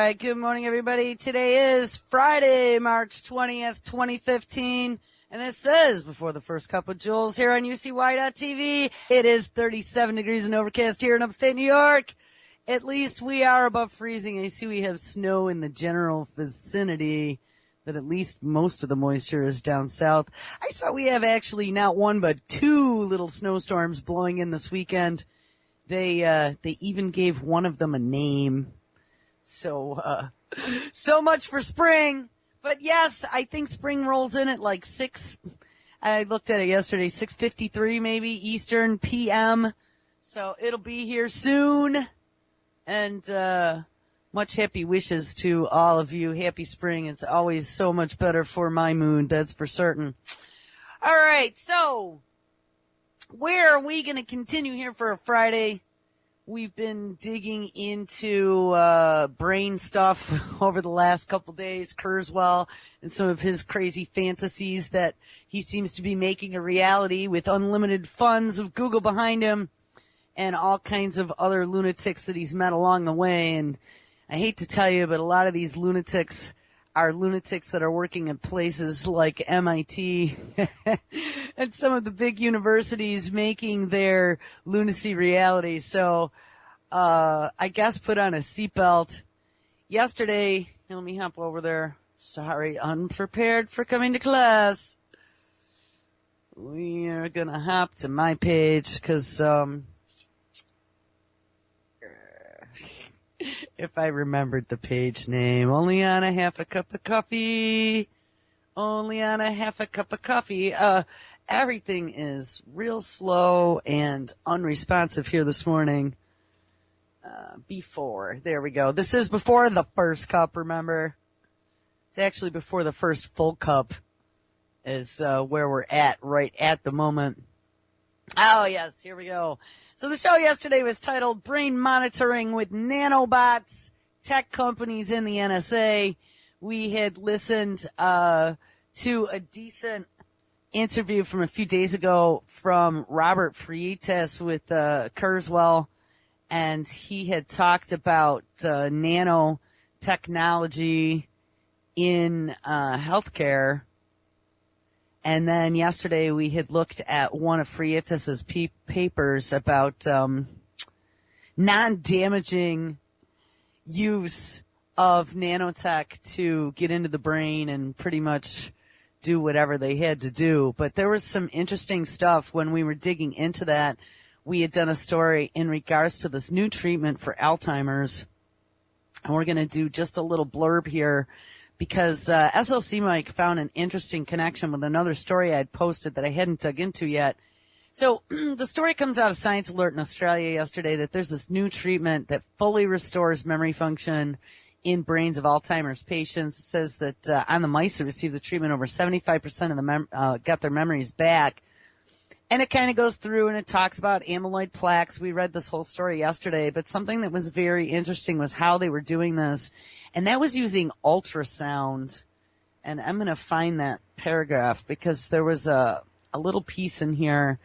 right. Good morning, everybody. Today is Friday, March 20th, 2015. And this is Before the First Cup with Jules here on UCY.TV. It is 37 degrees and overcast here in upstate New York. At least we are above freezing. I see we have snow in the general vicinity, but at least most of the moisture is down south. I saw we have actually not one but two little snowstorms blowing in this weekend. They even gave one of them a name. So much for spring. But yes, I think spring rolls in at like 6. I looked at it yesterday, 6:53 maybe Eastern PM. So it'll be here soon. And much happy wishes to all of you. Happy spring. It's always so much better for my mood, that's for certain. All right, so where are we going to continue here for a Friday? We've been digging into brain stuff over the last couple days, Kurzweil, and some of his crazy fantasies that he seems to be making a reality with unlimited funds of Google behind him and all kinds of other lunatics that he's met along the way. And I hate to tell you, but a lot of these lunatics are lunatics that are working at places like MIT and some of the big universities making their lunacy reality. So, I guess put on a seatbelt. Yesterday, let me hop over there. Sorry, unprepared for coming to class. We are gonna hop to my page, cause, if I remembered the page name, only on a half a cup of coffee. Only on a half a cup of coffee. Everything is real slow and unresponsive here this morning. There we go. This is before the first cup, remember? It's actually before the first full cup is, where we're at right at the moment. Oh yes, here we go. So the show yesterday was titled Brain Monitoring with Nanobots, Tech Companies in the NSA. We had listened to a decent interview from a few days ago from Robert Freitas with Kurzweil, and he had talked about nanotechnology in healthcare. And then yesterday we had looked at one of Freitas's papers about non-damaging use of nanotech to get into the brain and pretty much do whatever they had to do. But there was some interesting stuff when we were digging into that. We had done a story in regards to this new treatment for Alzheimer's. And we're going to do just a little blurb here because SLC Mike found an interesting connection with another story I had posted that I hadn't dug into yet. So the story comes out of Science Alert in Australia yesterday that there's this new treatment that fully restores memory function in brains of Alzheimer's patients. It says that on the mice who received the treatment, over 75% of them got their memories back. And it kind of goes through and it talks about amyloid plaques. We read this whole story yesterday, but something that was very interesting was how they were doing this. And that was using ultrasound. And I'm going to find that paragraph because there was a little piece in here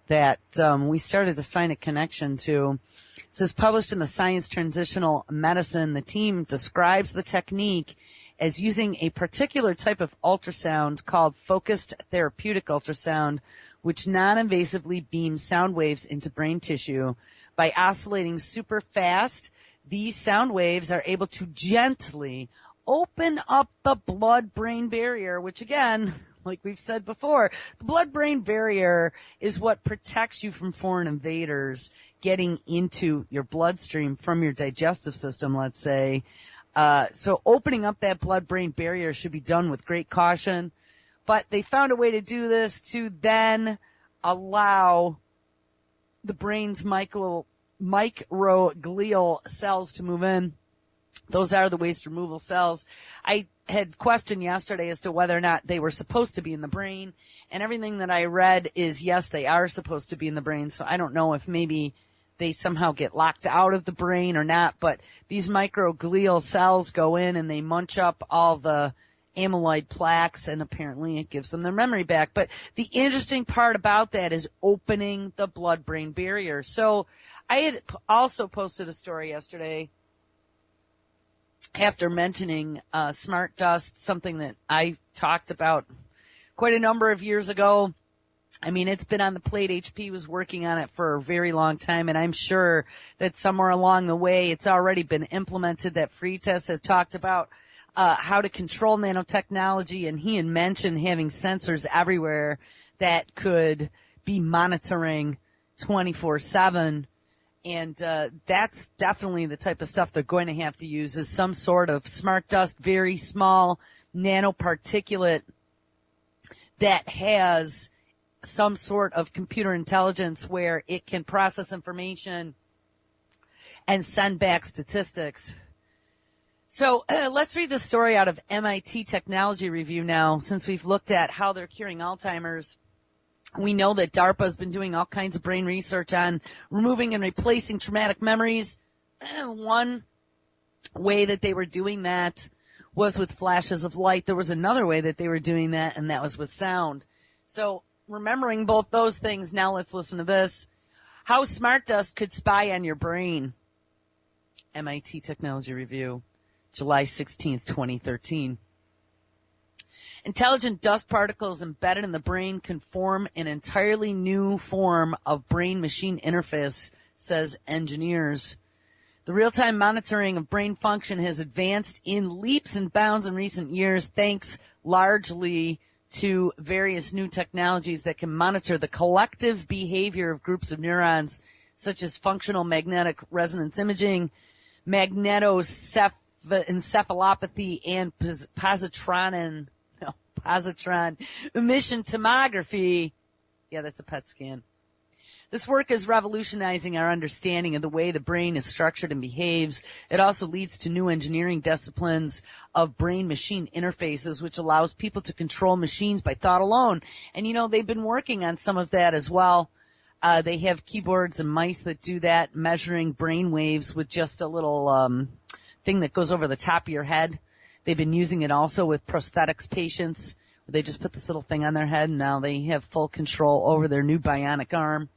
that we started to find a connection to. It says, published in the Science Transitional Medicine, the team describes the technique as using a particular type of ultrasound called focused therapeutic ultrasound, which non-invasively beams sound waves into brain tissue. By oscillating super fast, these sound waves are able to gently open up the blood-brain barrier, which again, like we've said before, the blood-brain barrier is what protects you from foreign invaders getting into your bloodstream from your digestive system, let's say. So opening up that blood-brain barrier should be done with great caution. But they found a way to do this to then allow the brain's microglial cells to move in. Those are the waste removal cells. I had questioned yesterday as to whether or not they were supposed to be in the brain. And everything that I read is, yes, they are supposed to be in the brain. So I don't know if maybe they somehow get locked out of the brain or not. But these microglial cells go in and they munch up all the amyloid plaques, and apparently it gives them their memory back. But the interesting part about that is opening the blood-brain barrier. So I had also posted a story yesterday after mentioning SmartDust, something that I talked about quite a number of years ago. I mean, it's been on the plate. HP was working on it for a very long time, and I'm sure that somewhere along the way it's already been implemented. That Freitas has talked about how to control nanotechnology, and he had mentioned having sensors everywhere that could be monitoring 24/7. And that's definitely the type of stuff they're going to have to use, is some sort of SmartDust, very small nanoparticulate that has some sort of computer intelligence where it can process information and send back statistics. So let's read the story out of MIT Technology Review now, since we've looked at how they're curing Alzheimer's. We know that DARPA has been doing all kinds of brain research on removing and replacing traumatic memories. One way that they were doing that was with flashes of light. There was another way that they were doing that, and that was with sound. So remembering both those things, now let's listen to this. How SmartDust could spy on your brain. MIT Technology Review, July 16th, 2013. Intelligent dust particles embedded in the brain can form an entirely new form of brain-machine interface, says engineers. The real-time monitoring of brain function has advanced in leaps and bounds in recent years, thanks largely to various new technologies that can monitor the collective behavior of groups of neurons, such as functional magnetic resonance imaging, magnetoencephalopathy, and positron emission tomography. Yeah, that's a PET scan. This work is revolutionizing our understanding of the way the brain is structured and behaves. It also leads to new engineering disciplines of brain-machine interfaces, which allows people to control machines by thought alone. And, you know, they've been working on some of that as well. They have keyboards and mice that do that, measuring brain waves with just a little thing that goes over the top of your head. They've been using it also with prosthetics patients. They just put this little thing on their head, and now they have full control over their new bionic arm.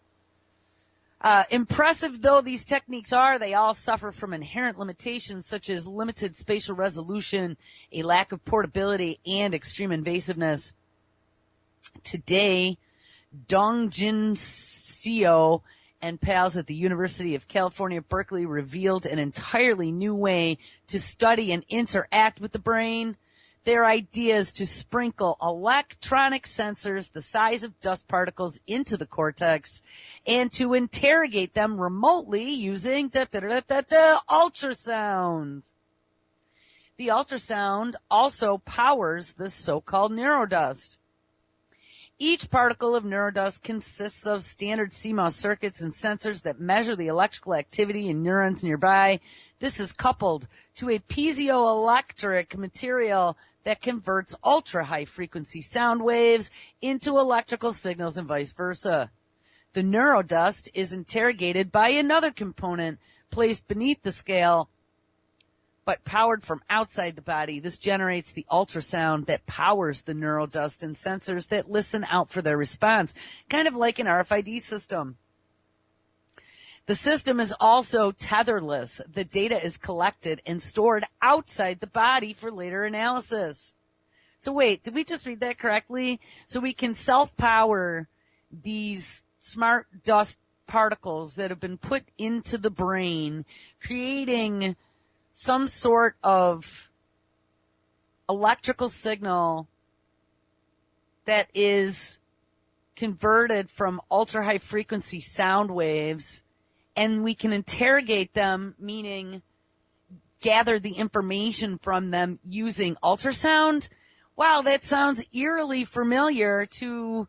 Impressive though these techniques are, they all suffer from inherent limitations such as limited spatial resolution, a lack of portability, and extreme invasiveness. Today, Dongjin Seo and pals at the University of California, Berkeley revealed an entirely new way to study and interact with the brain. Their idea is to sprinkle electronic sensors the size of dust particles into the cortex and to interrogate them remotely using ultrasounds. The ultrasound also powers the so-called neurodust. Each particle of neurodust consists of standard CMOS circuits and sensors that measure the electrical activity in neurons nearby. This is coupled to a piezoelectric material that converts ultra-high frequency sound waves into electrical signals and vice versa. The neurodust is interrogated by another component placed beneath the scale, but powered from outside the body. This generates the ultrasound that powers the neurodust and sensors that listen out for their response, kind of like an RFID system. The system is also tetherless. The data is collected and stored outside the body for later analysis. So wait, did we just read that correctly? So we can self-power these smart dust particles that have been put into the brain, creating some sort of electrical signal that is converted from ultra-high frequency sound waves, and we can interrogate them, meaning gather the information from them using ultrasound. Wow, that sounds eerily familiar to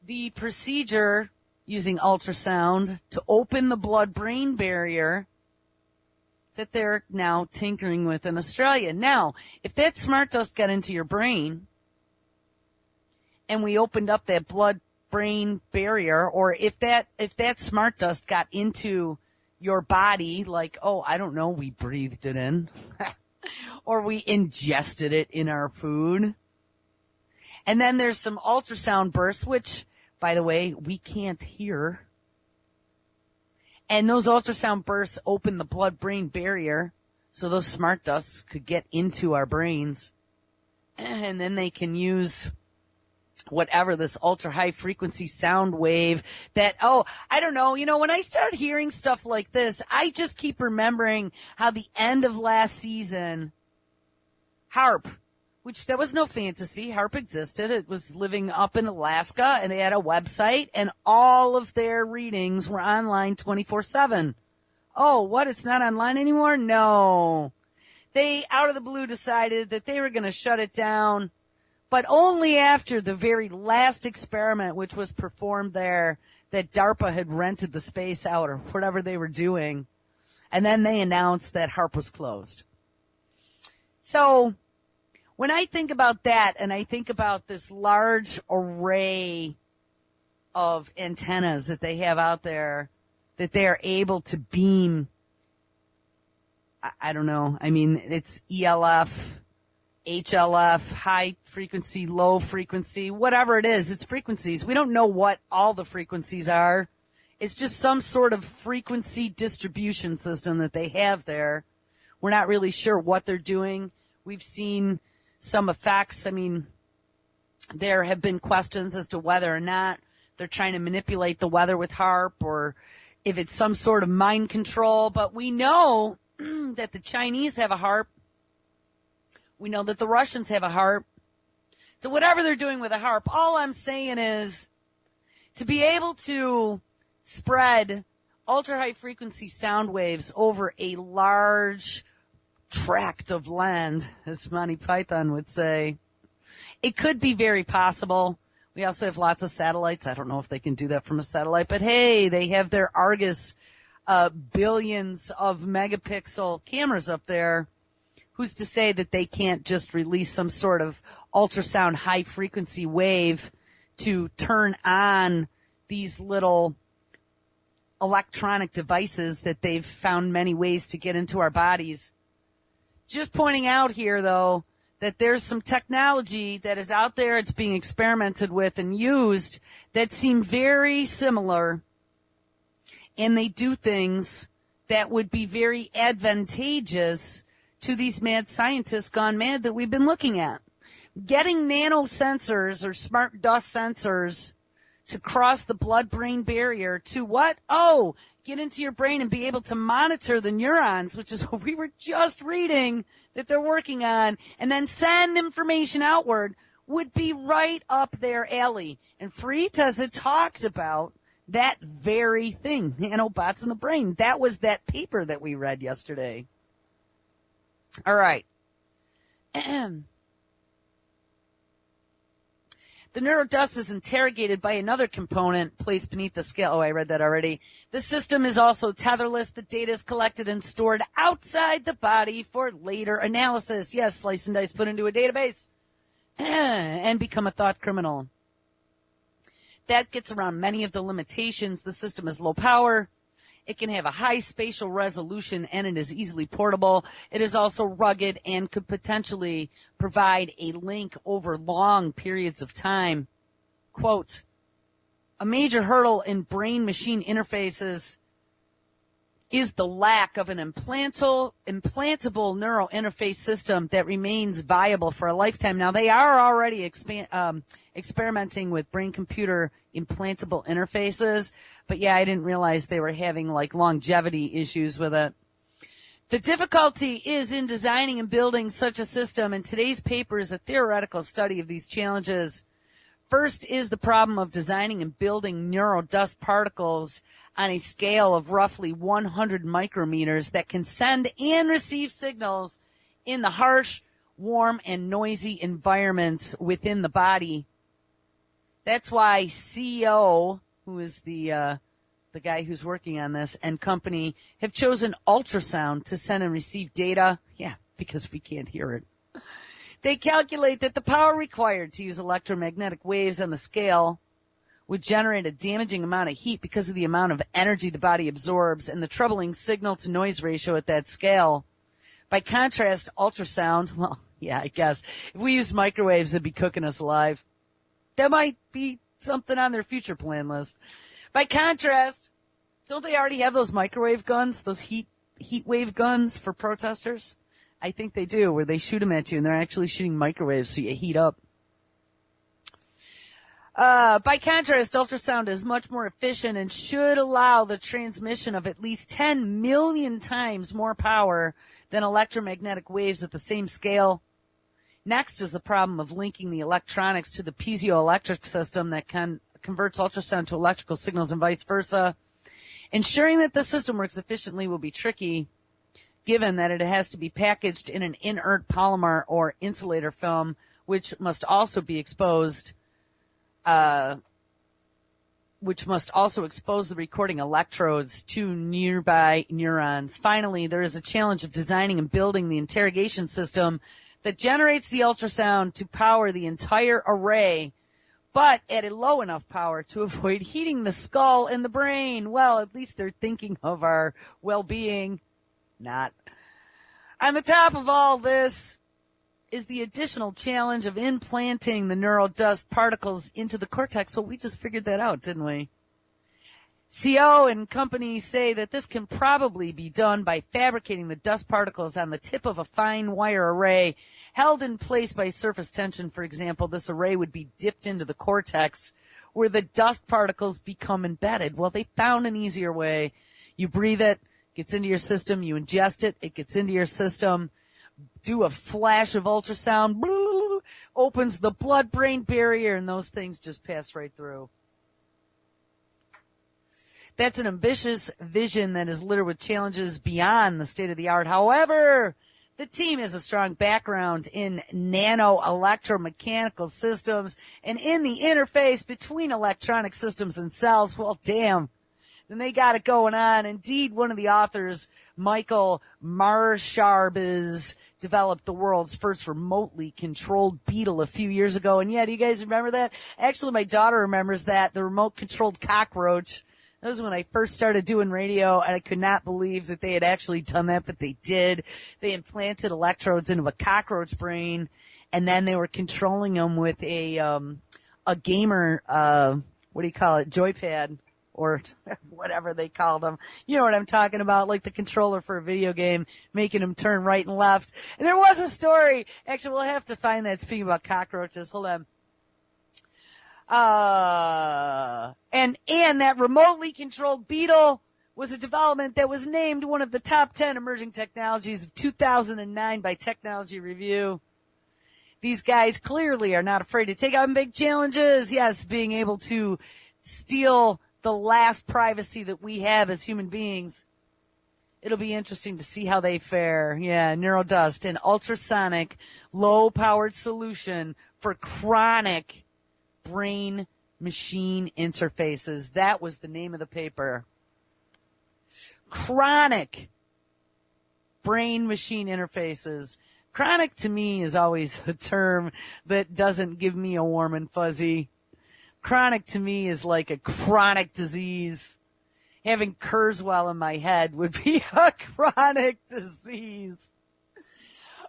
the procedure using ultrasound to open the blood-brain barrier that they're now tinkering with in Australia. Now, if that SmartDust got into your brain and we opened up that blood-brain barrier, or if that SmartDust got into your body, like, oh, I don't know, we breathed it in or we ingested it in our food. And then there's some ultrasound bursts, which, by the way, we can't hear. And those ultrasound bursts open the blood-brain barrier. so those smart dusts could get into our brains, and then they can use whatever, this ultra high frequency sound wave that, I don't know, when I start hearing stuff like this, I just keep remembering how the end of last season, HAARP, which there was no fantasy, HAARP existed. It was living up in Alaska, and they had a website, and all of their readings were online 24/7. Oh, what? It's not online anymore? No. They, out of the blue, decided that they were going to shut it down, but only after the very last experiment, which was performed there, that DARPA had rented the space out or whatever they were doing. And then they announced that HAARP was closed. So when I think about that, and I think about this large array of antennas that they have out there, that they are able to beam, I don't know. I mean, it's ELF, HLF, high frequency, low frequency, whatever it is, it's frequencies. We don't know what all the frequencies are. It's just some sort of frequency distribution system that they have there. We're not really sure what they're doing. We've seen some effects. I mean, there have been questions as to whether or not they're trying to manipulate the weather with HAARP, or if it's some sort of mind control. But we know that the Chinese have a HAARP. We know that the Russians have a HAARP. So whatever they're doing with a HAARP, all I'm saying is to be able to spread ultra-high frequency sound waves over a large tract of land, as Monty Python would say, it could be very possible. We also have lots of satellites. I don't know if they can do that from a satellite, but hey, they have their Argus billions of megapixel cameras up there. Who's to say that they can't just release some sort of ultrasound high frequency wave to turn on these little electronic devices that they've found many ways to get into our bodies? Just pointing out here, though, that there's some technology that is out there, it's being experimented with and used, that seem very similar, and they do things that would be very advantageous to these mad scientists gone mad that we've been looking at. Getting nano sensors or SmartDust sensors to cross the blood-brain barrier to what? Oh, get into your brain and be able to monitor the neurons, which is what we were just reading that they're working on, and then send information outward, would be right up their alley. And Freitas had talked about that very thing, nanobots in the brain. That was that paper that we read yesterday. All right. The neurodust is interrogated by another component placed beneath the scale. Oh, I read that already. The system is also tetherless. The data is collected and stored outside the body for later analysis. Yes, slice and dice put into a database and become a thought criminal. That gets around many of the limitations. The system is low power. It can have a high spatial resolution, and it is easily portable. It is also rugged and could potentially provide a link over long periods of time. Quote, a major hurdle in brain-machine interfaces is the lack of an implantable neural interface system that remains viable for a lifetime. Now, they are already experimenting with brain-computer implantable interfaces, but yeah, I didn't realize they were having like longevity issues with it. The difficulty is in designing and building such a system, and today's paper is a theoretical study of these challenges. First is the problem of designing and building neurodust particles on a scale of roughly 100 micrometers that can send and receive signals in the harsh, warm, and noisy environments within the body. That's why CEO, who is the guy who's working on this, and company, have chosen ultrasound to send and receive data. Yeah, because we can't hear it. They calculate that the power required to use electromagnetic waves on the scale would generate a damaging amount of heat because of the amount of energy the body absorbs and the troubling signal-to-noise ratio at that scale. By contrast, ultrasound, well, yeah, I guess, if we use microwaves, it'd be cooking us alive. That might be something on their future plan list. By contrast, don't they already have those microwave guns, those heat heat wave guns for protesters? I think they do, where they shoot them at you, and they're actually shooting microwaves so you heat up. By contrast, ultrasound is much more efficient and should allow the transmission of at least 10 million times more power than electromagnetic waves at the same scale. Next is the problem of linking the electronics to the piezoelectric system that converts ultrasound to electrical signals and vice versa. Ensuring that the system works efficiently will be tricky, given that it has to be packaged in an inert polymer or insulator film, which must also expose the recording electrodes to nearby neurons. Finally, there is a challenge of designing and building the interrogation system that generates the ultrasound to power the entire array, but at a low enough power to avoid heating the skull and the brain. Well, at least they're thinking of our well-being. Not. On the top of all this is the additional challenge of implanting the neural dust particles into the cortex. Well, we just figured that out, didn't we? CO and company say that this can probably be done by fabricating the dust particles on the tip of a fine wire array held in place by surface tension. For example, this array would be dipped into the cortex where the dust particles become embedded. Well, they found an easier way. You breathe it, gets into your system, you ingest it, it gets into your system, do a flash of ultrasound, opens the blood-brain barrier, and those things just pass right through. That's an ambitious vision that is littered with challenges beyond the state-of-the-art. However, the team has a strong background in nano-electromechanical systems and in the interface between electronic systems and cells. Well, damn. Then they got it going on. Indeed, one of the authors, Michael Marsharbis, developed the world's first remotely controlled beetle a few years ago. And yeah, do you guys remember that? Actually, my daughter remembers that, the remote controlled cockroach. That was when I first started doing radio, and I could not believe that they had actually done that, but they did. They implanted electrodes into a cockroach brain, and then they were controlling them with a gamer, what do you call it, joypad, or whatever they called them. You know what I'm talking about, like the controller for a video game, making them turn right and left. And there was a story. Actually, we'll have to find that, speaking about cockroaches. Hold on. And that remotely controlled beetle was a development that was named one of the top 10 emerging technologies of 2009 by Technology Review. These guys clearly are not afraid to take on big challenges. Yes, being able to steal the last privacy that we have as human beings. It'll be interesting to see how they fare. Yeah, NeuroDust, an ultrasonic, low-powered solution for chronic brain-machine interfaces. That was the name of the paper. Chronic brain-machine interfaces. Chronic to me is always a term that doesn't give me a warm and fuzzy. Chronic to me is like a chronic disease. Having Kurzweil in my head would be a chronic disease.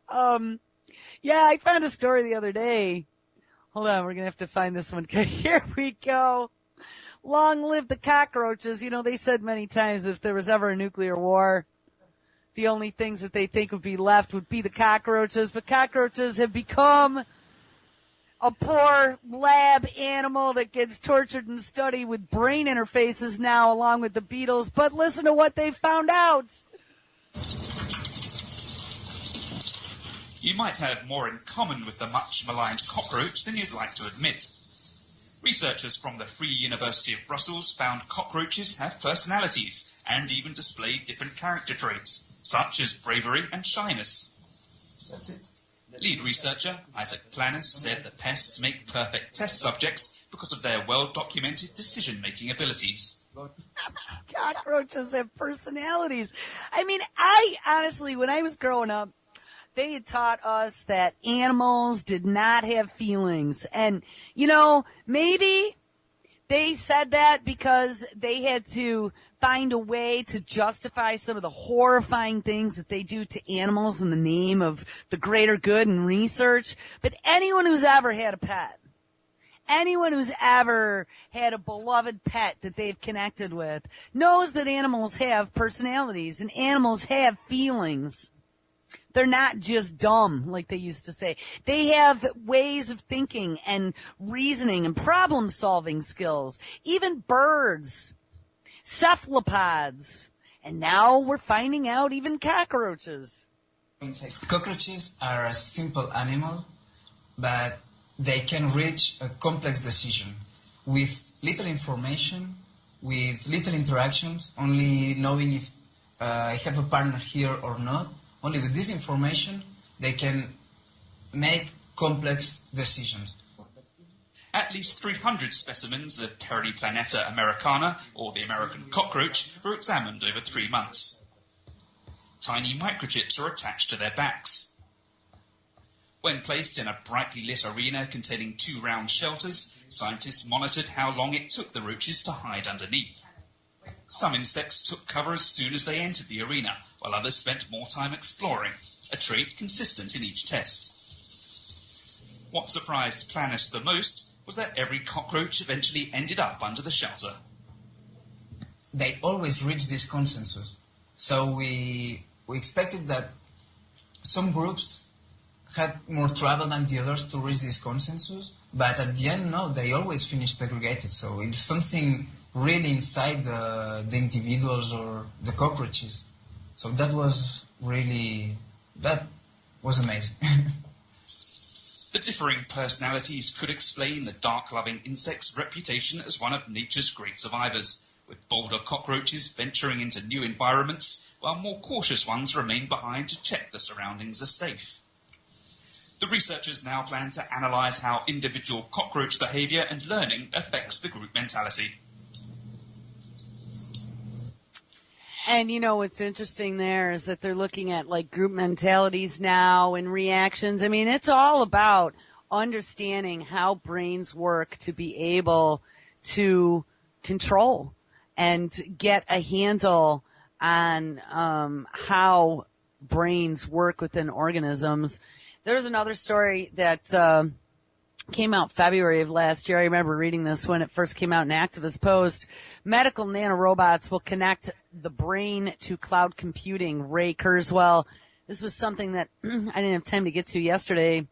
Yeah, I found a story the other day. Hold on, we're going to have to find this one. Here we go. Long live the cockroaches. You know, they said many times if there was ever a nuclear war, the only things that they think would be left would be the cockroaches. But cockroaches have become a poor lab animal that gets tortured and studied with brain interfaces now, along with the beetles. But listen to what they found out. You might have more in common with the much maligned cockroach than you'd like to admit. Researchers from the Free University of Brussels found cockroaches have personalities and even display different character traits, such as bravery and shyness. That's it. Lead researcher Isaac Planis said the pests make perfect test subjects because of their well-documented decision-making abilities. Cockroaches have personalities. I mean, I honestly, when I was growing up, they had taught us that animals did not have feelings. And, you know, maybe they said that because they had to find a way to justify some of the horrifying things that they do to animals in the name of the greater good and research. But anyone who's ever had a pet, Anyone who's ever had a beloved pet that they've connected with knows that animals have personalities and animals have feelings. They're not just dumb, like they used to say. They have ways of thinking and reasoning and problem-solving skills. Even birds, cephalopods, and now we're finding out even cockroaches. Cockroaches are a simple animal, but they can reach a complex decision with little information, with little interactions, only knowing if I have a partner here or not. Only with this information, they can make complex decisions. At least 300 specimens of Periplaneta americana, or the American cockroach, were examined over 3 months. Tiny microchips are attached to their backs. When placed in a brightly lit arena containing 2 round shelters, scientists monitored how long it took the roaches to hide underneath. Some insects took cover as soon as they entered the arena, while others spent more time exploring, a trait consistent in each test. What surprised Planis the most was that every cockroach eventually ended up under the shelter. They always reach this consensus. So we expected that some groups had more trouble than the others to reach this consensus, but at the end, no, they always finished segregated. So it's something really inside the individuals or the cockroaches. So that was amazing. The differing personalities could explain the dark-loving insect's reputation as one of nature's great survivors, with bolder cockroaches venturing into new environments, while more cautious ones remain behind to check the surroundings are safe. The researchers now plan to analyse how individual cockroach behaviour and learning affects the group mentality. And what's interesting there is that they're looking at like group mentalities now and reactions. I mean, it's all about understanding how brains work to be able to control and get a handle on how brains work within organisms. There's another story that came out February of last year. I remember reading this when it first came out in Activist Post. Medical nanorobots will connect the brain to cloud computing. Ray Kurzweil. This was something that I didn't have time to get to yesterday.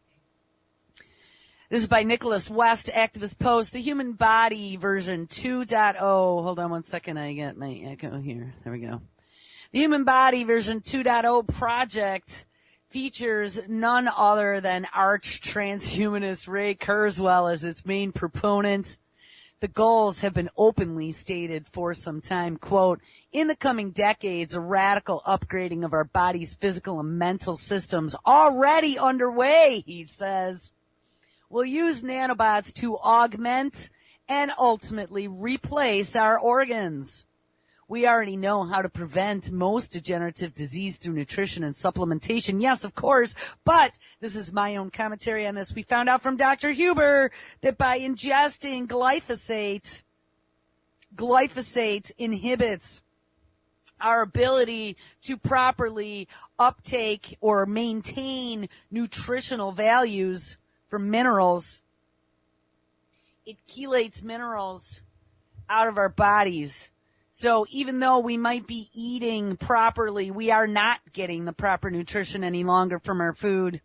This is by Nicholas West, Activist Post. The human body version 2.0. Hold on one second. I get my echo here. There we go. The human body version 2.0 project features none other than arch transhumanist Ray Kurzweil as its main proponent. The goals have been openly stated for some time. Quote, in the coming decades, a radical upgrading of our body's physical and mental systems already underway, he says. We'll use nanobots to augment and ultimately replace our organs. We already know how to prevent most degenerative disease through nutrition and supplementation. Yes, of course, but this is my own commentary on this. We found out from Dr. Huber that by ingesting glyphosate inhibits our ability to properly uptake or maintain nutritional values for minerals. It chelates minerals out of our bodies. So even though we might be eating properly, we are not getting the proper nutrition any longer from our food.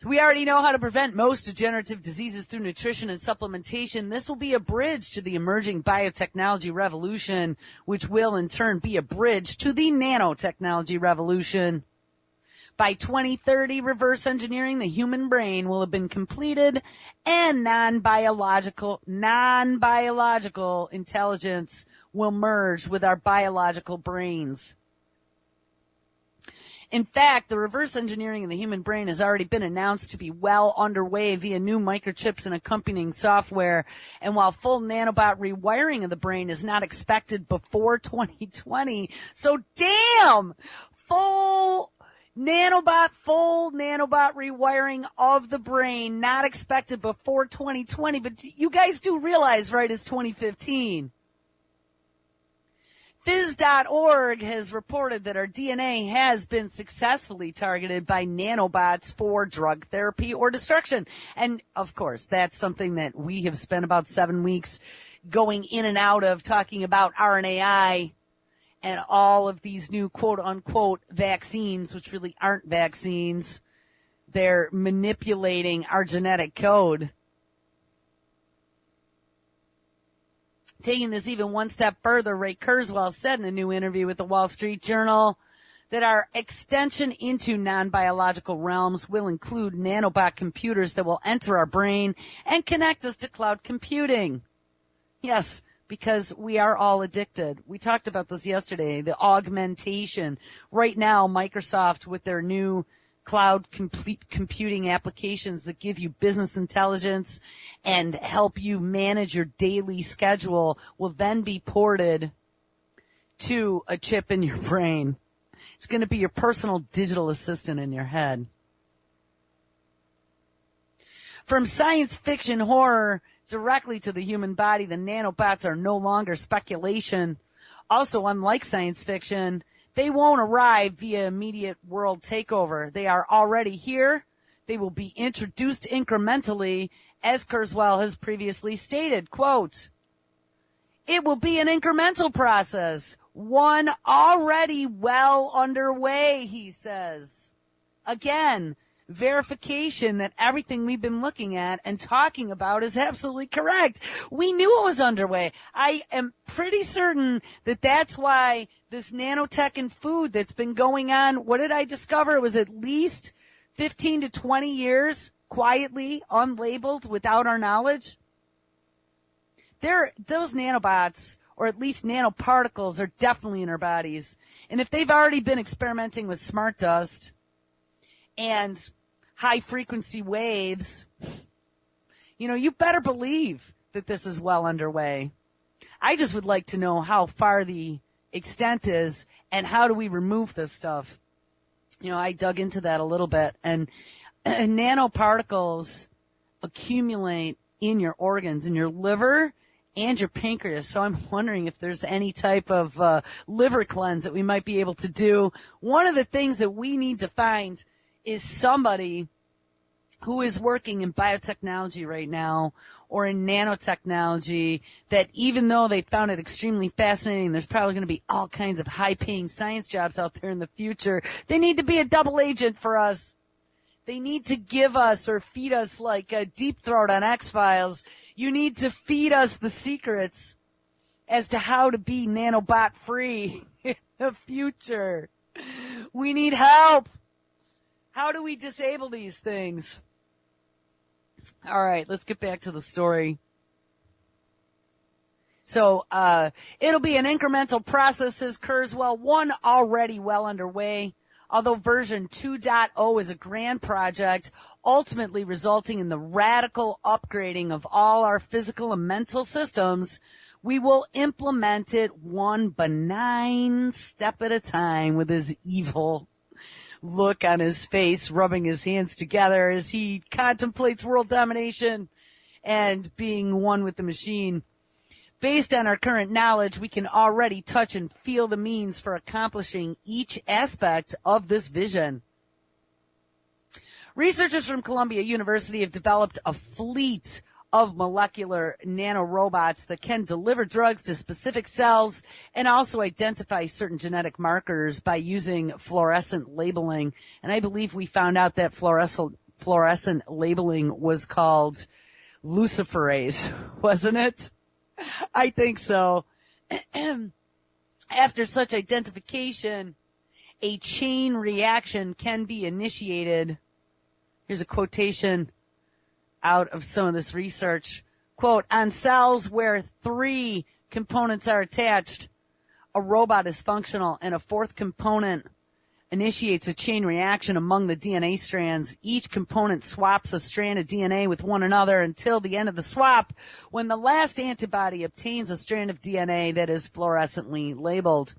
We already know how to prevent most degenerative diseases through nutrition and supplementation. This will be a bridge to the emerging biotechnology revolution, which will in turn be a bridge to the nanotechnology revolution. By 2030, reverse engineering the human brain will have been completed and non-biological intelligence will merge with our biological brains. In fact, the reverse engineering of the human brain has already been announced to be well underway via new microchips and accompanying software. And while full nanobot rewiring of the brain is not expected before 2020, so damn, full nanobot rewiring of the brain, not expected before 2020, but you guys do realize, right, it's 2015. Phys.org has reported that our DNA has been successfully targeted by nanobots for drug therapy or destruction. And, of course, that's something that we have spent about 7 weeks going in and out of, talking about RNAi and all of these new quote-unquote vaccines, which really aren't vaccines. They're manipulating our genetic code. Taking this even one step further, Ray Kurzweil said in a new interview with the Wall Street Journal that our extension into non-biological realms will include nanobot computers that will enter our brain and connect us to cloud computing. Yes, because we are all addicted. We talked about this yesterday, the augmentation. Right now, Microsoft, with their new cloud computing applications that give you business intelligence and help you manage your daily schedule, will then be ported to a chip in your brain. It's going to be your personal digital assistant in your head. From science fiction horror directly to the human body, the nanobots are no longer speculation. Also, unlike science fiction, they won't arrive via immediate world takeover. They are already here. They will be introduced incrementally, as Kurzweil has previously stated. Quote, "It will be an incremental process, one already well underway," he says. Again, verification that everything we've been looking at and talking about is absolutely correct. We knew it was underway. I am pretty certain that that's why this nanotech in food that's been going on, what did I discover? It was at least 15 to 20 years, quietly, unlabeled, without our knowledge. Those nanobots, or at least nanoparticles, are definitely in our bodies. And if they've already been experimenting with SmartDust and high-frequency waves, you better believe that this is well underway. I just would like to know how far the extent is and how do we remove this stuff. I dug into that a little bit, and nanoparticles accumulate in your organs, in your liver and your pancreas. So I'm wondering if there's any type of liver cleanse that we might be able to do. One of the things that we need to find is somebody who is working in biotechnology right now or in nanotechnology that, even though they found it extremely fascinating, there's probably going to be all kinds of high-paying science jobs out there in the future, they need to be a double agent for us. They need to give us or feed us like a Deep Throat on X-Files. You need to feed us the secrets as to how to be nanobot-free in the future. We need help. How do we disable these things? All right, let's get back to the story. So, it'll be an incremental process, says Kurzweil, one already well underway. Although version 2.0 is a grand project, ultimately resulting in the radical upgrading of all our physical and mental systems, we will implement it one benign step at a time, with his evil look on his face, rubbing his hands together as he contemplates world domination and being one with the machine. Based on our current knowledge, we can already touch and feel the means for accomplishing each aspect of this vision. Researchers from Columbia University have developed a fleet of molecular nanorobots that can deliver drugs to specific cells and also identify certain genetic markers by using fluorescent labeling. And I believe we found out that fluorescent labeling was called luciferase, wasn't it? I think so. After such identification, a chain reaction can be initiated. Here's a quotation out of some of this research. Quote, "On cells where 3 components are attached, a robot is functional and a 4th component initiates a chain reaction among the DNA strands. Each component swaps a strand of DNA with one another until the end of the swap, when the last antibody obtains a strand of DNA that is fluorescently labeled.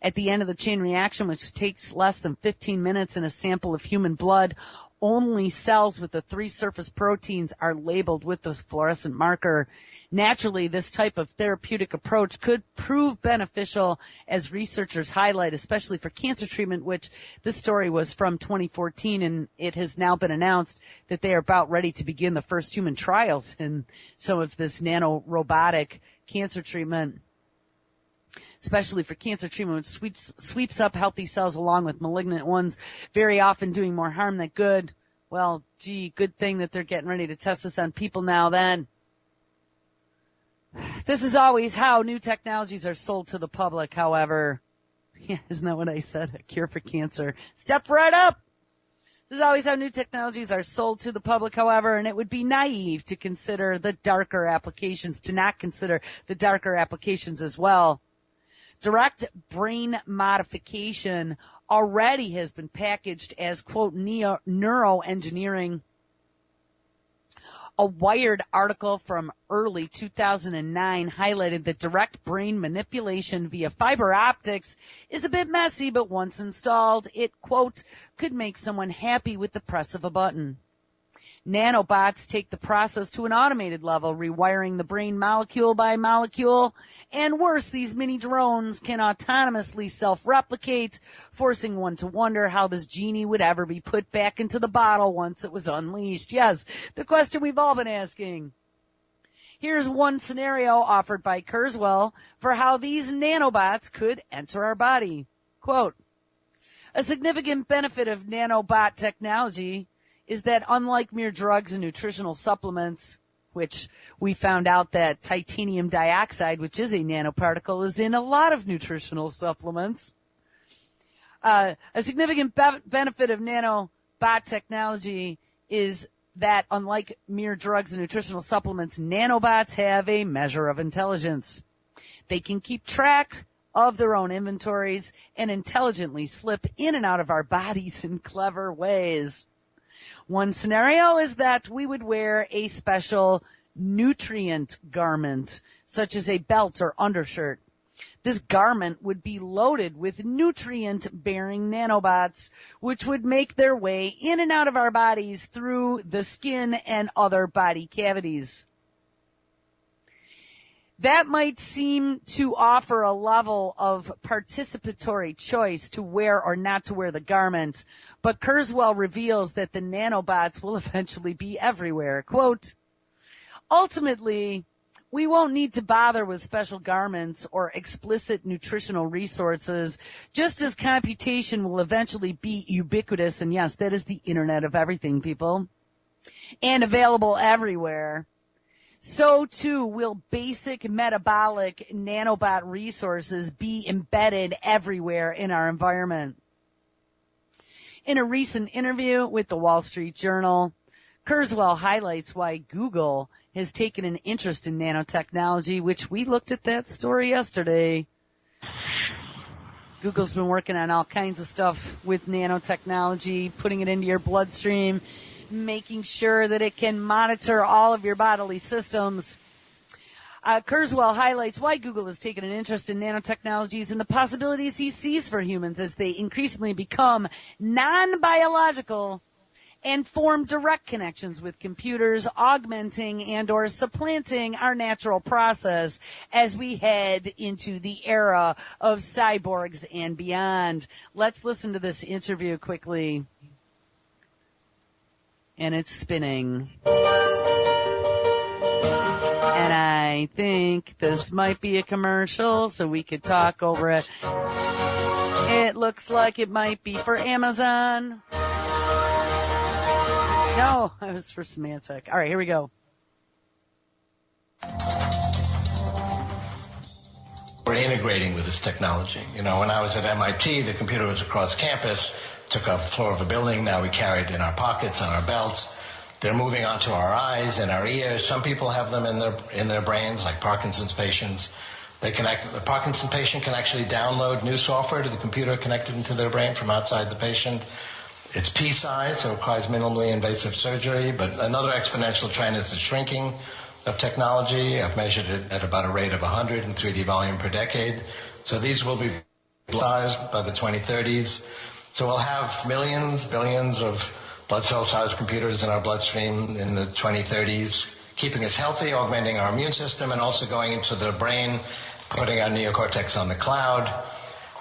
At the end of the chain reaction, which takes less than 15 minutes in a sample of human blood, only cells with the 3 surface proteins are labeled with the fluorescent marker. Naturally, this type of therapeutic approach could prove beneficial, as researchers highlight, especially for cancer treatment, which this story was from 2014, and it has now been announced that they are about ready to begin the first human trials in some of this nanorobotic cancer treatment, especially for cancer treatment, which sweeps up healthy cells along with malignant ones, very often doing more harm than good. Well, gee, good thing that they're getting ready to test this on people now then. This is always how new technologies are sold to the public, however. Yeah, isn't that what I said? A cure for cancer. Step right up! This is always how new technologies are sold to the public, however, and it would be naive to consider the darker applications, to not consider the darker applications as well. Direct brain modification already has been packaged as, quote, neuroengineering. A Wired article from early 2009 highlighted that direct brain manipulation via fiber optics is a bit messy, but once installed, it, quote, could make someone happy with the press of a button. Nanobots take the process to an automated level, rewiring the brain molecule by molecule. And worse, these mini drones can autonomously self-replicate, forcing one to wonder how this genie would ever be put back into the bottle once it was unleashed. Yes, the question we've all been asking. Here's one scenario offered by Kurzweil for how these nanobots could enter our body. Quote, a significant benefit of nanobot technology is that unlike mere drugs and nutritional supplements, which we found out that titanium dioxide, which is a nanoparticle, is in a lot of nutritional supplements. A significant benefit of nanobot technology is that unlike mere drugs and nutritional supplements, nanobots have a measure of intelligence. They can keep track of their own inventories and intelligently slip in and out of our bodies in clever ways. One scenario is that we would wear a special nutrient garment, such as a belt or undershirt. This garment would be loaded with nutrient-bearing nanobots, which would make their way in and out of our bodies through the skin and other body cavities. That might seem to offer a level of participatory choice to wear or not to wear the garment, but Kurzweil reveals that the nanobots will eventually be everywhere. Quote, ultimately, we won't need to bother with special garments or explicit nutritional resources, just as computation will eventually be ubiquitous, and yes, that is the Internet of Everything, people, and available everywhere. So too will basic metabolic nanobot resources be embedded everywhere in our environment. In a recent interview with the Wall Street Journal, Kurzweil highlights why Google has taken an interest in nanotechnology, which we looked at that story yesterday. Google's been working on all kinds of stuff with nanotechnology, putting it into your bloodstream, making sure that it can monitor all of your bodily systems. Kurzweil highlights why Google has taken an interest in nanotechnologies and the possibilities he sees for humans as they increasingly become non-biological and form direct connections with computers, augmenting and or supplanting our natural process as we head into the era of cyborgs and beyond. Let's listen to this interview quickly. And it's spinning. And I think this might be a commercial, so we could talk over it. It looks like it might be for Amazon. No, it was for Symantec. All right, here we go. We're integrating with this technology. You know, when I was at MIT, the computer was across campus, took up the floor of a building. Now we carry it in our pockets, on our belts. They're moving onto our eyes and our ears. Some people have them in their brains, like Parkinson's patients. The Parkinson patient can actually download new software to the computer connected into their brain from outside the patient. It's pea-sized, so it requires minimally invasive surgery, but another exponential trend is the shrinking of technology. I've measured it at about a rate of 100 in 3D volume per decade. So these will be sized by the 2030s. So we'll have millions, billions of blood cell-sized computers in our bloodstream in the 2030s, keeping us healthy, augmenting our immune system, and also going into the brain, putting our neocortex on the cloud,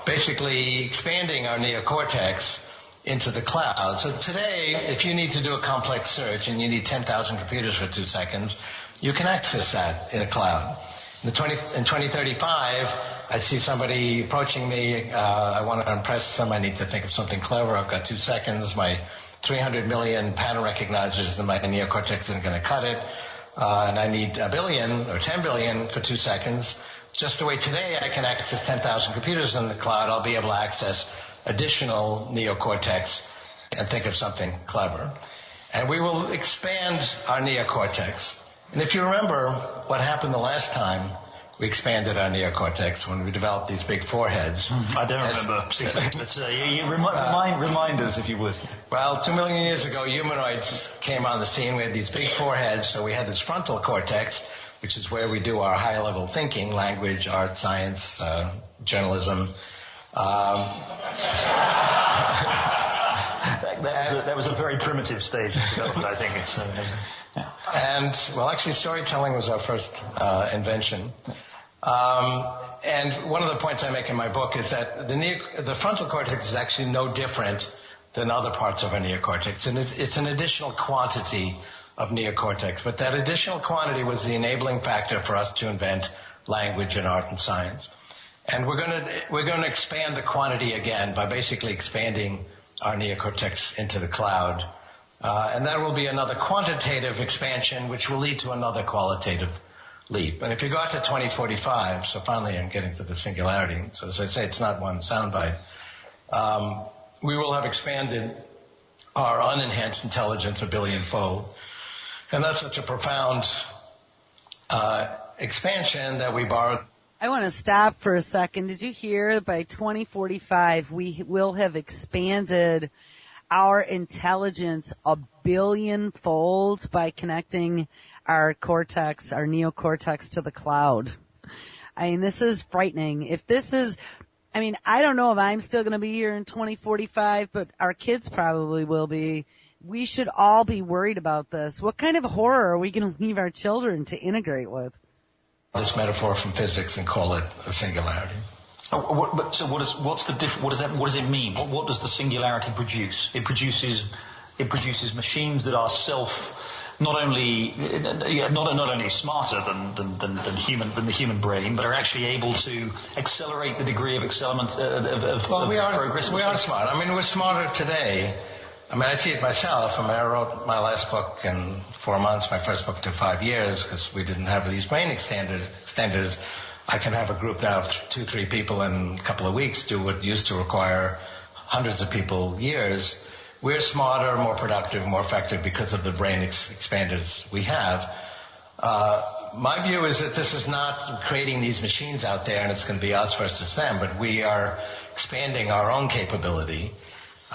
basically expanding our neocortex into the cloud. So today, if you need to do a complex search and you need 10,000 computers for 2 seconds, you can access that in a cloud. In 2035, I see somebody approaching me, I want to impress them, I need to think of something clever, I've got 2 seconds, my 300 million pattern recognizers in my neocortex isn't going to cut it, and I need 1 billion or 10 billion for 2 seconds. Just the way today I can access 10,000 computers in the cloud, I'll be able to access additional neocortex and think of something clever. And we will expand our neocortex. And if you remember what happened the last time we expanded our neocortex, when we developed these big foreheads. I don't remember particularly, but remind us if you would. Well, 2 million years ago, humanoids came on the scene. We had these big foreheads, so we had this frontal cortex, which is where we do our high-level thinking, language, art, science, journalism. That was a very primitive stage of development, I think. And, well, actually, storytelling was our first invention. And one of the points I make in my book is that the frontal cortex is actually no different than other parts of our neocortex. And it's an additional quantity of neocortex. But that additional quantity was the enabling factor for us to invent language and art and science. And we're going to expand the quantity again by basically expanding our neocortex into the cloud. And that will be another quantitative expansion, which will lead to another qualitative leap. And if you go out to 2045, so finally I'm getting to the singularity, so as I say, it's not one soundbite, we will have expanded our unenhanced intelligence 1 billion-fold. And that's such a profound expansion that we borrowed. I want to stop for a second. Did you hear that by 2045 we will have expanded our intelligence 1 billion-fold by connecting our cortex, our neocortex, to the cloud? I mean, this is frightening. If this is, I mean, I don't know if I'm still going to be here in 2045, but our kids probably will be. We should all be worried about this. What kind of horror are we going to leave our children to integrate with? This metaphor from physics and call it a singularity. What does it mean? What does the singularity produce? It produces machines that are not only smarter than the human brain, but are actually able to accelerate the degree of progress. We are smart. I mean, we're smarter today. I mean, I see it myself. I mean, I wrote my last book in 4 months. My first book took 5 years because we didn't have these brain extenders. I can have a group now of 2-3 people in a couple of weeks do what used to require hundreds of people years. We're smarter, more productive, more effective because of the brain expanders we have. My view is that this is not creating these machines out there and it's going to be us versus them, but we are expanding our own capability.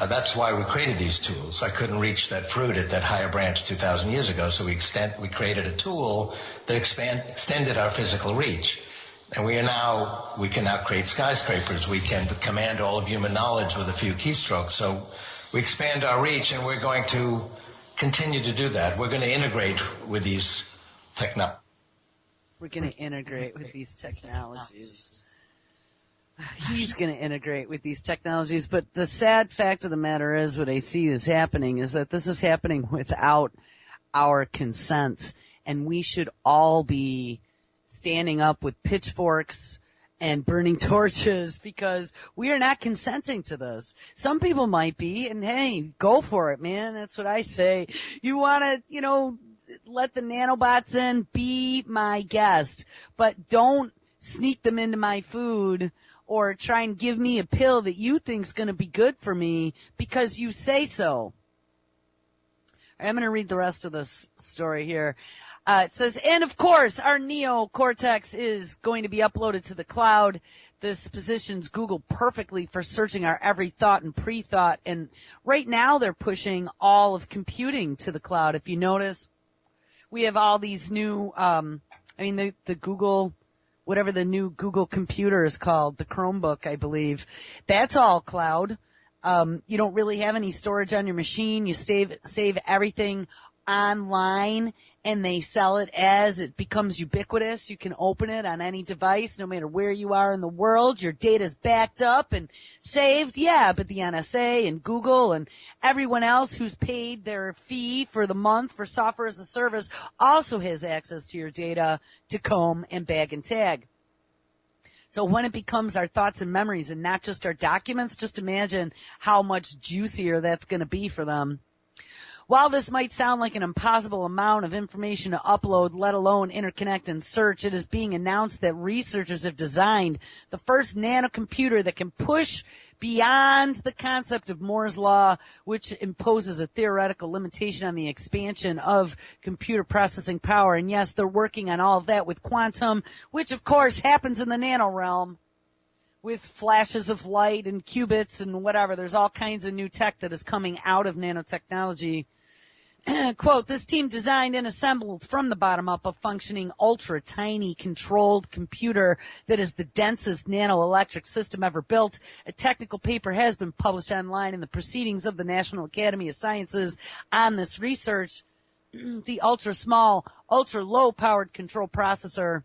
That's why we created these tools. I couldn't reach that fruit at that higher branch 2,000 years ago, so we created a tool that extended our physical reach. And we can now create skyscrapers. We can command all of human knowledge with a few keystrokes. So we expand our reach, and we're going to continue to do that. We're going to integrate with these technologies. We're going to integrate with these technologies. He's going to integrate with these technologies. But the sad fact of the matter is, what I see is happening is that this is happening without our consent. And we should all be standing up with pitchforks and burning torches because we are not consenting to this. Some people might be, and hey, go for it, man. That's what I say. You want to, let the nanobots in, be my guest, but don't sneak them into my food or try and give me a pill that you think's going to be good for me because you say so. I'm going to read the rest of this story here. It says, and of course, our neocortex is going to be uploaded to the cloud. This positions Google perfectly for searching our every thought and pre-thought. And right now they're pushing all of computing to the cloud. If you notice, we have all these new, the Google, whatever the new Google computer is called, the Chromebook, I believe. That's all cloud. You don't really have any storage on your machine. You save everything online, and they sell it as it becomes ubiquitous. You can open it on any device, no matter where you are in the world. Your data's backed up and saved. Yeah, but the NSA and Google and everyone else who's paid their fee for the month for software as a service also has access to your data to comb and bag and tag. So when it becomes our thoughts and memories and not just our documents, just imagine how much juicier that's going to be for them. While this might sound like an impossible amount of information to upload, let alone interconnect and search, it is being announced that researchers have designed the first nanocomputer that can push beyond the concept of Moore's Law, which imposes a theoretical limitation on the expansion of computer processing power. And yes, they're working on all of that with quantum, which of course happens in the nano realm with flashes of light and qubits and whatever. There's all kinds of new tech that is coming out of nanotechnology. Quote, this team designed and assembled from the bottom up a functioning ultra-tiny controlled computer that is the densest nanoelectric system ever built. A technical paper has been published online in the Proceedings of the National Academy of Sciences on this research. The ultra-small, ultra-low-powered control processor,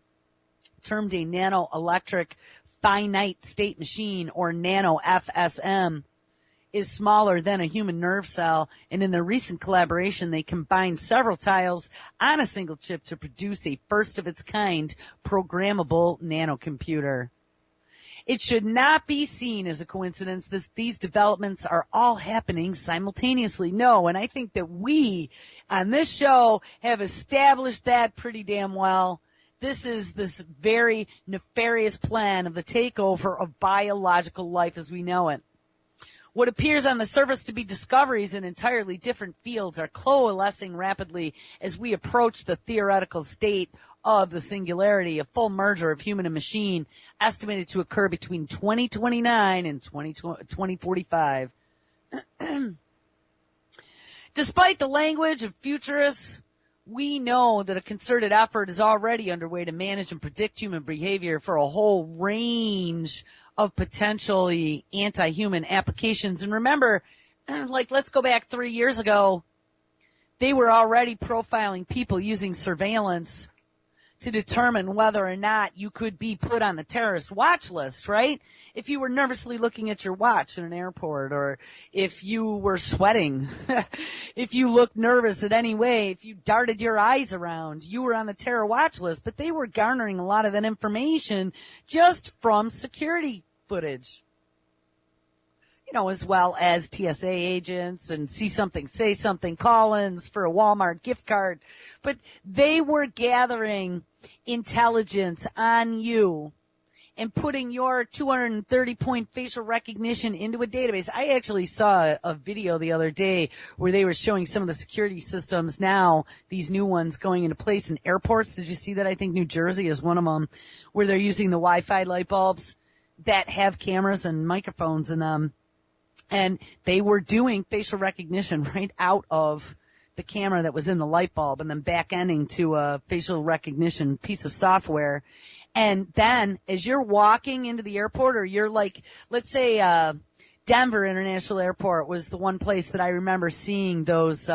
termed a nanoelectric finite state machine, or nano-FSM, is smaller than a human nerve cell, and in their recent collaboration, they combined several tiles on a single chip to produce a first-of-its-kind programmable nanocomputer. It should not be seen as a coincidence that these developments are all happening simultaneously. No, and I think that we, on this show, have established that pretty damn well. This is this very nefarious plan of the takeover of biological life as we know it. What appears on the surface to be discoveries in entirely different fields are coalescing rapidly as we approach the theoretical state of the singularity, a full merger of human and machine, estimated to occur between 2029 and 2045. Despite the language of futurists, we know that a concerted effort is already underway to manage and predict human behavior for a whole range of potentially anti-human applications. And remember, like, let's go back 3 years ago, they were already profiling people using surveillance to determine whether or not you could be put on the terrorist watch list, right? If you were nervously looking at your watch in an airport, or if you were sweating, if you looked nervous in any way, if you darted your eyes around, you were on the terror watch list. But they were garnering a lot of that information just from security footage, you know, as well as TSA agents and see something, say something, call-ins for a Walmart gift card. But they were gathering intelligence on you and putting your 230-point facial recognition into a database. I actually saw a video the other day where they were showing some of the security systems now, these new ones going into place in airports. Did you see that? I think New Jersey is one of them, where they're using the Wi-Fi light bulbs that have cameras and microphones in them. And they were doing facial recognition right out of the camera that was in the light bulb and then back-ending to a facial recognition piece of software. And then as you're walking into the airport, or you're like, let's say Denver International Airport was the one place that I remember seeing those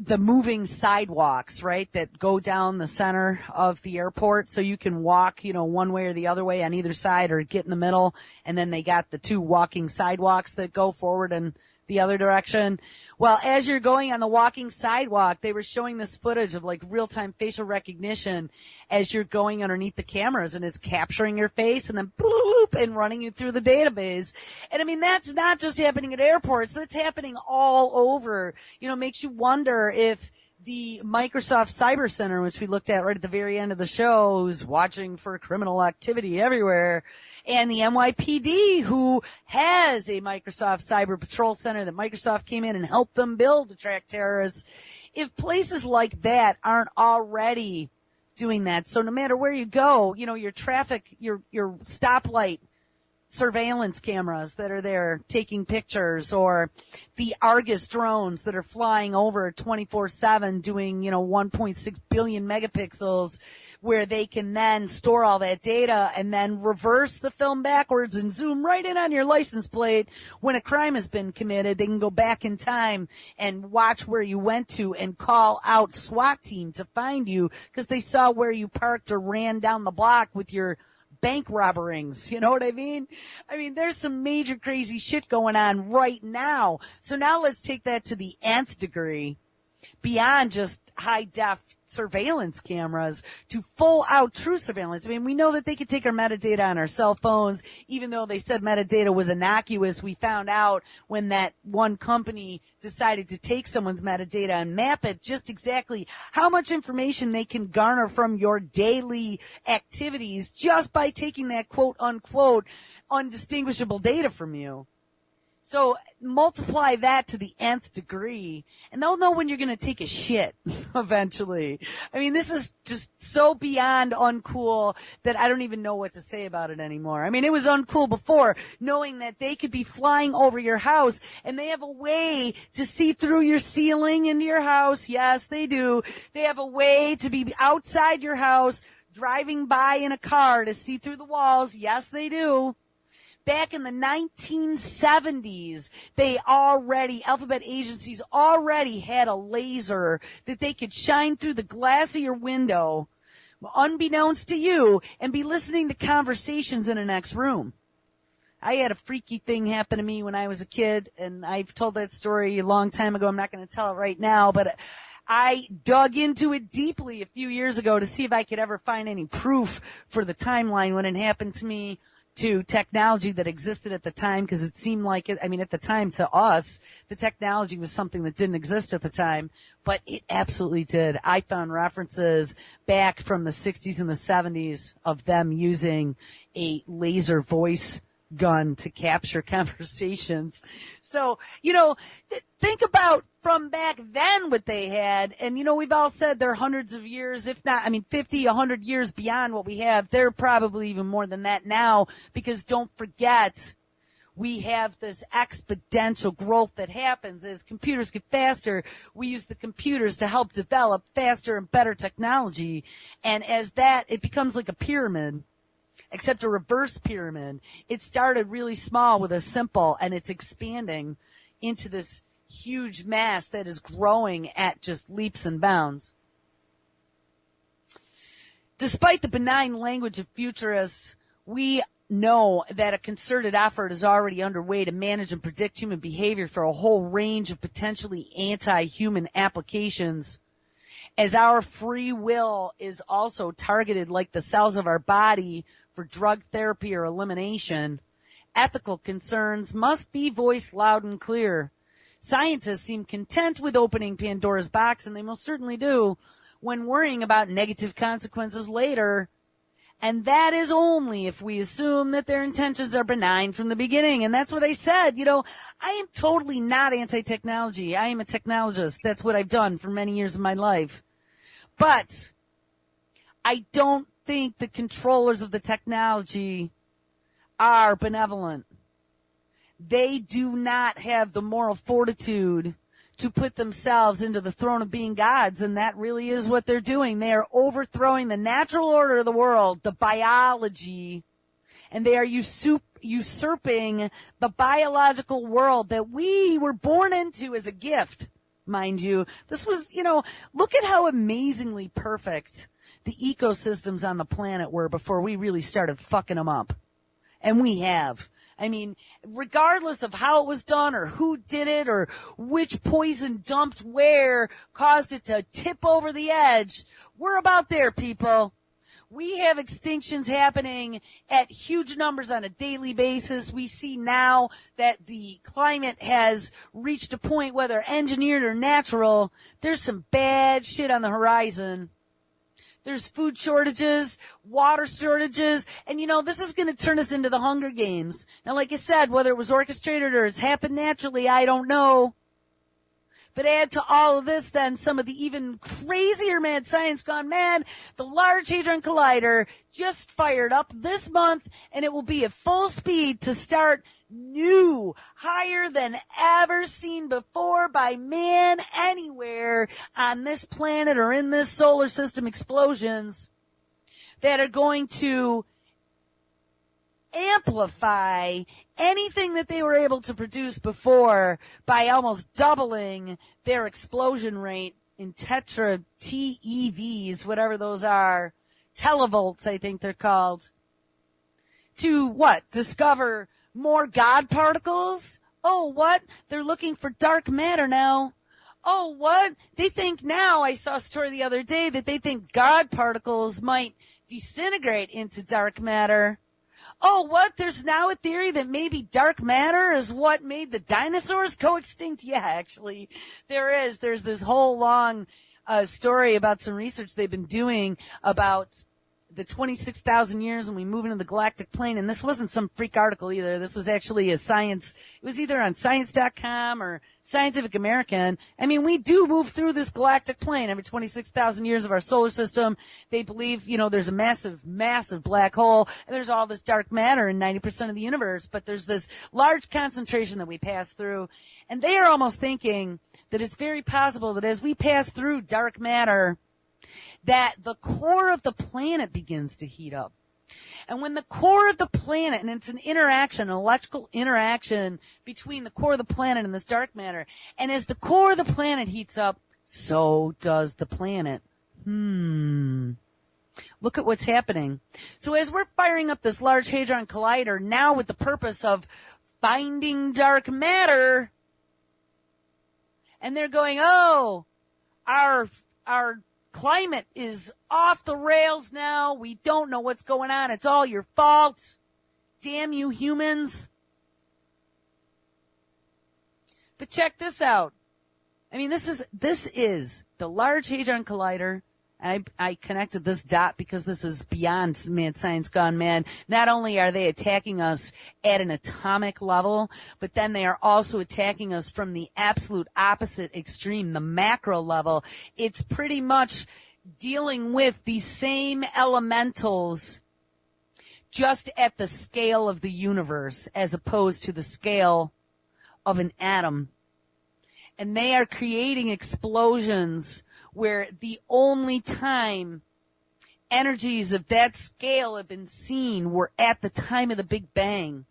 the moving sidewalks, right, that go down the center of the airport, so you can walk, you know, one way or the other way on either side, or get in the middle, and then they got the two walking sidewalks that go forward and the other direction. Well, as you're going on the walking sidewalk, they were showing this footage of like real-time facial recognition as you're going underneath the cameras, and it's capturing your face and then bloop and running you through the database. And I mean, that's not just happening at airports, that's happening all over. You know, makes you wonder if the Microsoft Cyber Center, which we looked at right at the very end of the show, who's watching for criminal activity everywhere, and the NYPD, who has a Microsoft Cyber Patrol Center that Microsoft came in and helped them build to track terrorists, if places like that aren't already doing that. So no matter where you go, you know, your traffic, your stoplight surveillance cameras that are there taking pictures, or the Argus drones that are flying over 24/7 doing, 1.6 billion megapixels, where they can then store all that data and then reverse the film backwards and zoom right in on your license plate when a crime has been committed. They can go back in time and watch where you went to and call out SWAT team to find you because they saw where you parked or ran down the block with your bank robberings. You know what I mean? There's some major crazy shit going on right now. So now let's take that to the nth degree, beyond just high def surveillance cameras to full out true surveillance. We know that they could take our metadata on our cell phones, even though they said metadata was innocuous. We found out when that one company decided to take someone's metadata and map it, just exactly how much information they can garner from your daily activities just by taking that quote unquote undistinguishable data from you. So multiply that to the nth degree, and they'll know when you're going to take a shit eventually. This is just so beyond uncool that I don't even know what to say about it anymore. It was uncool before, knowing that they could be flying over your house and they have a way to see through your ceiling into your house. Yes, they do. They have a way to be outside your house, driving by in a car to see through the walls. Yes, they do. Back in the 1970s, alphabet agencies already had a laser that they could shine through the glass of your window, unbeknownst to you, and be listening to conversations in the next room. I had a freaky thing happen to me when I was a kid, and I've told that story a long time ago. I'm not going to tell it right now, but I dug into it deeply a few years ago to see if I could ever find any proof for the timeline when it happened to me, to technology that existed at the time, because it seemed like it, at the time to us, the technology was something that didn't exist at the time, but it absolutely did. I found references back from the 60s and the 70s of them using a laser voice gun to capture conversations. So, think about from back then what they had. And, we've all said they're hundreds of years, if not, 50, 100 years beyond what we have. They're probably even more than that now, because don't forget, we have this exponential growth that happens as computers get faster. We use the computers to help develop faster and better technology. And as that, it becomes like a pyramid, except a reverse pyramid. It started really small with a simple, and it's expanding into this huge mass that is growing at just leaps and bounds. Despite the benign language of futurists, we know that a concerted effort is already underway to manage and predict human behavior for a whole range of potentially anti-human applications, as our free will is also targeted like the cells of our body for drug therapy or elimination. Ethical concerns must be voiced loud and clear. Scientists seem content with opening Pandora's box, and they most certainly do, when worrying about negative consequences later. And that is only if we assume that their intentions are benign from the beginning. And that's what I said. I am totally not anti-technology. I am a technologist. That's what I've done for many years of my life. But I don't think the controllers of the technology are benevolent. They do not have the moral fortitude to put themselves into the throne of being gods, and that really is what they're doing. They are overthrowing the natural order of the world, the biology, and they are usurping the biological world that we were born into as a gift, mind you. This was, look at how amazingly perfect the ecosystems on the planet were before we really started fucking them up. And we have. Regardless of how it was done or who did it or which poison dumped where caused it to tip over the edge, we're about there, people. We have extinctions happening at huge numbers on a daily basis. We see now that the climate has reached a point, whether engineered or natural, there's some bad shit on the horizon. There's food shortages, water shortages, and this is going to turn us into the Hunger Games. Now, like I said, whether it was orchestrated or it's happened naturally, I don't know. But add to all of this then some of the even crazier mad science gone mad. The Large Hadron Collider just fired up this month, and it will be at full speed to start new, higher than ever seen before by man anywhere on this planet or in this solar system explosions that are going to amplify anything that they were able to produce before by almost doubling their explosion rate in tetra TeVs, whatever those are, televolts, I think they're called, to what? Discover more God particles? Oh, what? They're looking for dark matter now. Oh, what? They think now, I saw a story the other day that they think God particles might disintegrate into dark matter. Oh, what? There's now a theory that maybe dark matter is what made the dinosaurs go extinct? Yeah, actually, there is. There's this whole long story about some research they've been doing about the 26,000 years when we move into the galactic plane. And this wasn't some freak article either. This was actually a science. It was either on science.com or Scientific American. I mean, we do move through this galactic plane every 26,000 years of our solar system. They believe, there's a massive, massive black hole, and there's all this dark matter in 90% of the universe, but there's this large concentration that we pass through. And they are almost thinking that it's very possible that as we pass through dark matter, that the core of the planet begins to heat up. And when the core of the planet, and it's an interaction, an electrical interaction between the core of the planet and this dark matter, and as the core of the planet heats up, so does the planet. Look at what's happening. So as we're firing up this Large Hadron Collider, now with the purpose of finding dark matter, and they're going, oh, our climate is off the rails now. We don't know what's going on. It's all your fault. Damn you humans. But check this out. I mean, this is the Large Hadron Collider. I connected this dot because this is beyond mad science gone mad. Not only are they attacking us at an atomic level, but then they are also attacking us from the absolute opposite extreme, the macro level. It's pretty much dealing with the same elementals just at the scale of the universe as opposed to the scale of an atom. And they are creating explosions where the only time energies of that scale have been seen were at the time of the Big Bang.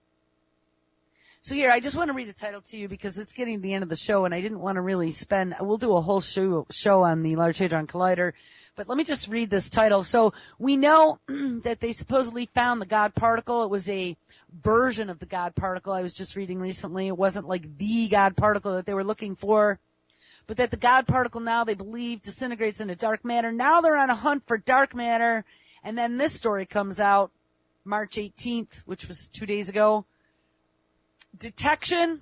So here, I just want to read a title to you because it's getting to the end of the show, and I didn't want to really we'll do a whole show on the Large Hadron Collider, but let me just read this title. So we know that they supposedly found the God particle. It was a version of the God particle I was just reading recently. It wasn't like the God particle that they were looking for. But that the God particle now, they believe, disintegrates into dark matter. Now they're on a hunt for dark matter. And then this story comes out March 18th, which was 2 days ago. Detection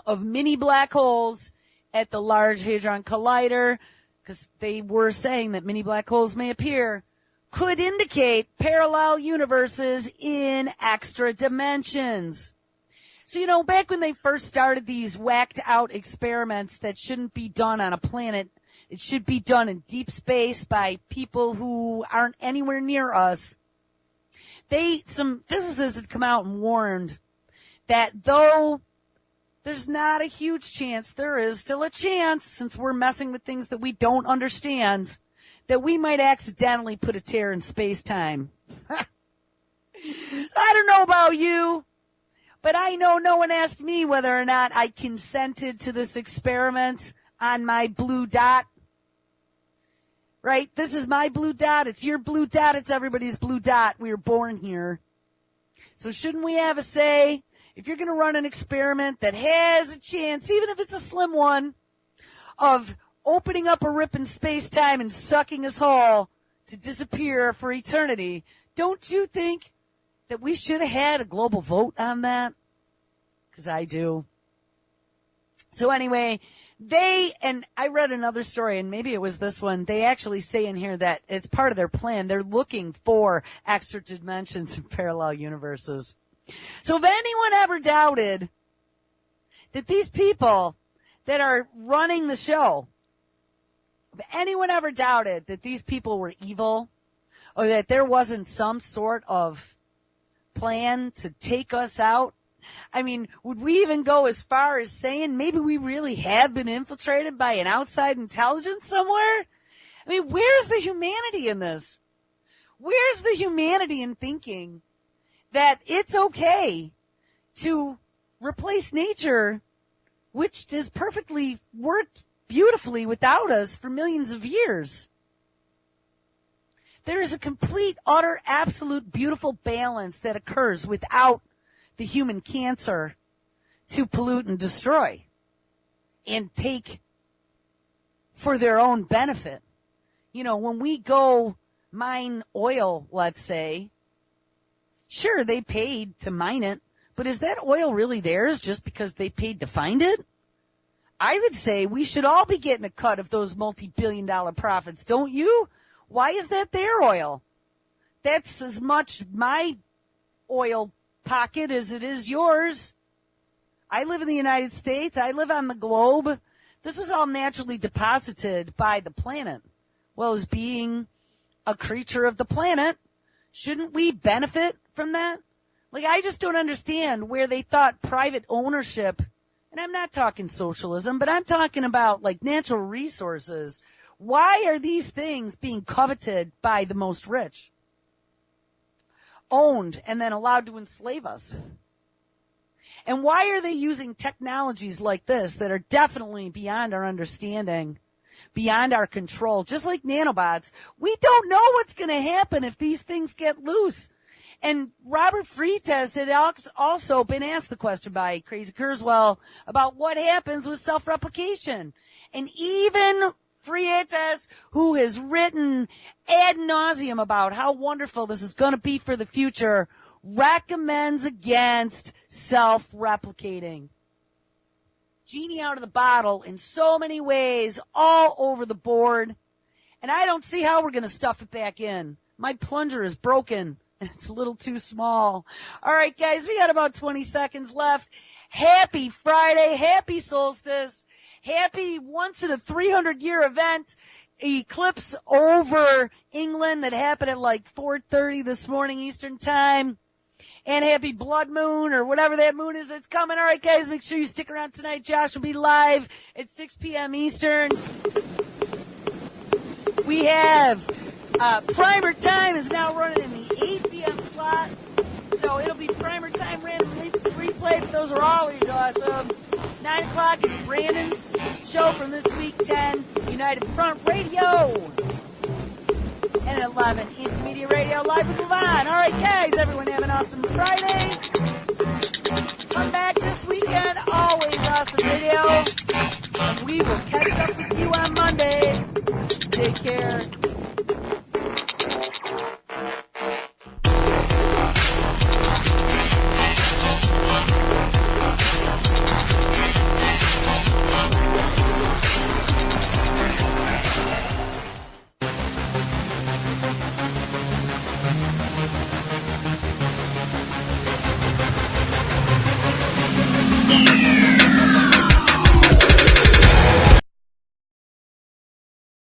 of mini black holes at the Large Hadron Collider, because they were saying that mini black holes may appear, could indicate parallel universes in extra dimensions. So, back when they first started these whacked out experiments that shouldn't be done on a planet, it should be done in deep space by people who aren't anywhere near us. Some physicists had come out and warned that though there's not a huge chance, there is still a chance, since we're messing with things that we don't understand, that we might accidentally put a tear in space-time. I don't know about you, but I know no one asked me whether or not I consented to this experiment on my blue dot. Right? This is my blue dot. It's your blue dot. It's everybody's blue dot. We were born here. So shouldn't we have a say? If you're going to run an experiment that has a chance, even if it's a slim one, of opening up a rip in space-time and sucking us whole to disappear for eternity, don't you think that we should have had a global vote on that? Because I do. So anyway, and I read another story, and maybe it was this one, they actually say in here that as part of their plan, they're looking for extra dimensions and parallel universes. So if anyone ever doubted that these people that are running the show, if anyone ever doubted that these people were evil or that there wasn't some sort of plan to take us out, I mean, would we even go as far as saying maybe we really have been infiltrated by an outside intelligence somewhere? I mean, where's the humanity in this? Where's the humanity in thinking that it's okay to replace nature, which has perfectly worked beautifully without us for millions of years? There is a complete, utter, absolute, beautiful balance that occurs without the human cancer to pollute and destroy and take for their own benefit. You know, when we go mine oil, let's say, sure, they paid to mine it, but is that oil really theirs just because they paid to find it? I would say we should all be getting a cut of those multi-billion-dollar profits, don't you? Why is that their oil? That's as much my oil pocket as it is yours. I live in the United States. I live on the globe. This was all naturally deposited by the planet. Well, as being a creature of the planet, shouldn't we benefit from that? Like, I just don't understand where they thought private ownership, and I'm not talking socialism, but I'm talking about, like, natural resources. Why are these things being coveted by the most rich? Owned and then allowed to enslave us? And why are they using technologies like this that are definitely beyond our understanding, beyond our control, just like nanobots? We don't know what's going to happen if these things get loose. And Robert Freitas had also been asked the question by Crazy Kurzweil about what happens with self-replication. And even Freitas, who has written ad nauseum about how wonderful this is going to be for the future, recommends against self-replicating. Genie out of the bottle in so many ways, all over the board. And I don't see how we're going to stuff it back in. My plunger is broken, and it's a little too small. All right, guys, we got about 20 seconds left. Happy Friday. Happy solstice. Happy once in a 300-year event eclipse over England that happened at like 4:30 this morning Eastern time. And happy blood moon or whatever that moon is that's coming. All right, guys, make sure you stick around tonight. Josh will be live at 6 p.m. Eastern. We have primer time is now running in the 8 p.m. slot. So it'll be primer time random replay, but those are always awesome. 9 o'clock is Brandon's show from this week, 10, United Front Radio. And at 11, Intermedia Radio, live with Levon. All right, guys, everyone have an awesome Friday. Come back this weekend, always awesome radio. And we will catch up with you on Monday. Take care. Yeah.